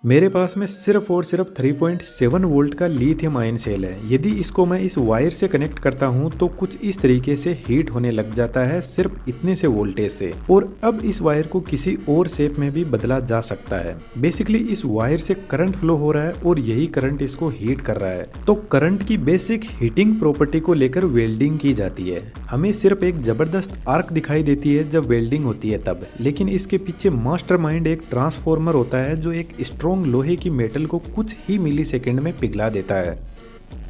मेरे पास में सिर्फ और सिर्फ 3.7 वोल्ट का लिथियम आयन सेल है। यदि इसको मैं इस वायर से कनेक्ट करता हूं तो कुछ इस तरीके से हीट होने लग जाता है सिर्फ इतने से वोल्टेज से। और अब इस वायर को किसी और शेप में भी बदला जा सकता है। बेसिकली इस वायर से करंट फ्लो हो रहा है और यही करंट इसको हीट कर रहा है। तो करंट की बेसिक हीटिंग प्रॉपर्टी को लेकर वेल्डिंग की जाती है। हमें सिर्फ एक जबरदस्त आर्क दिखाई देती है जब वेल्डिंग होती है तब, लेकिन इसके पीछे मास्टरमाइंड एक ट्रांसफॉर्मर होता है जो एक स्ट्रॉन्ग लोहे की मेटल को कुछ ही मिली सेकेंड में पिघला देता है।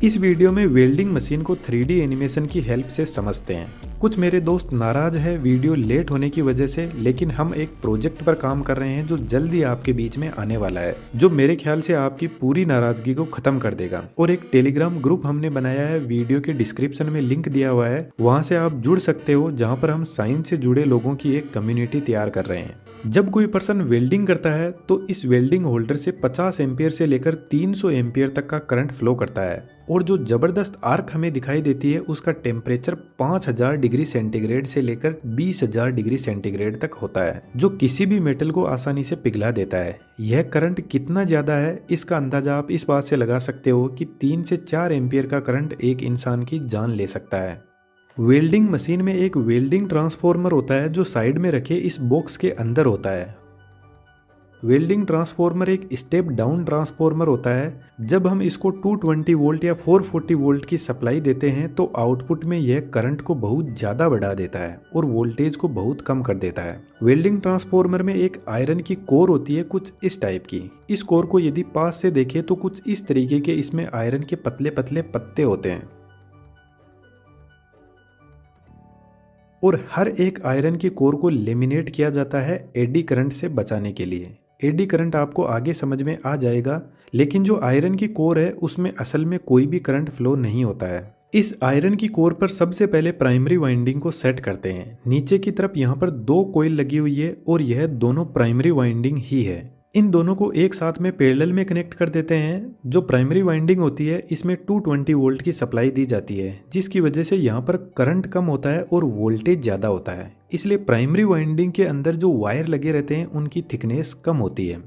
इस वीडियो में वेल्डिंग मशीन को 3D एनिमेशन की हेल्प से समझते हैं। कुछ मेरे दोस्त नाराज है वीडियो लेट होने की वजह से, लेकिन हम एक प्रोजेक्ट पर काम कर रहे हैं जो जल्दी आपके बीच में आने वाला है, जो मेरे ख्याल से आपकी पूरी नाराजगी को खत्म कर देगा। और एक टेलीग्राम ग्रुप हमने बनाया है, वीडियो के डिस्क्रिप्शन में लिंक दिया हुआ है, वहां से आप जुड़ सकते हो, जहां पर हम साइंस से जुड़े लोगों की एक कम्युनिटी तैयार कर रहे हैं। जब कोई पर्सन वेल्डिंग करता है तो इस वेल्डिंग होल्डर से 50 एम्पियर से लेकर 300 एम्पियर तक का करंट फ्लो करता है। और जो जबरदस्त आर्क हमें दिखाई देती है उसका टेम्परेचर 5000 डिग्री सेंटीग्रेड से लेकर 20,000 डिग्री सेंटीग्रेड तक होता है, जो किसी भी मेटल को आसानी से पिघला देता है। यह करंट कितना ज्यादा है इसका अंदाजा आप इस बात से लगा सकते हो कि 3 से 4 एम्पियर का करंट एक इंसान की जान ले सकता है। वेल्डिंग मशीन में एक वेल्डिंग ट्रांसफॉर्मर होता है जो साइड में रखे इस बॉक्स के अंदर होता है। वेल्डिंग ट्रांसफॉर्मर एक स्टेप डाउन ट्रांसफॉर्मर होता है। जब हम इसको 220 वोल्ट या 440 वोल्ट की सप्लाई देते हैं तो आउटपुट में यह करंट को बहुत ज़्यादा बढ़ा देता है और वोल्टेज को बहुत कम कर देता है। वेल्डिंग ट्रांसफॉर्मर में एक आयरन की कोर होती है कुछ इस टाइप की। इस कोर को यदि पास से देखें तो कुछ इस तरीके के इसमें आयरन के पतले पतले पत्ते होते हैं और हर एक आयरन की कोर को लेमिनेट किया जाता है एडी करंट से बचाने के लिए। एडी करंट आपको आगे समझ में आ जाएगा, लेकिन जो आयरन की कोर है उसमें असल में कोई भी करंट फ्लो नहीं होता है। इस आयरन की कोर पर सबसे पहले प्राइमरी वाइंडिंग को सेट करते हैं। नीचे की तरफ यहाँ पर 2 कॉइल लगी हुई है और यह दोनों प्राइमरी वाइंडिंग ही है। इन दोनों को एक साथ में पैरेलल में कनेक्ट कर देते हैं। जो प्राइमरी वाइंडिंग होती है इसमें 220 वोल्ट की सप्लाई दी जाती है, जिसकी वजह से यहाँ पर करंट कम होता है और वोल्टेज ज़्यादा होता है। इसलिए प्राइमरी वाइंडिंग के अंदर जो वायर लगे रहते हैं उनकी थिकनेस कम होती है।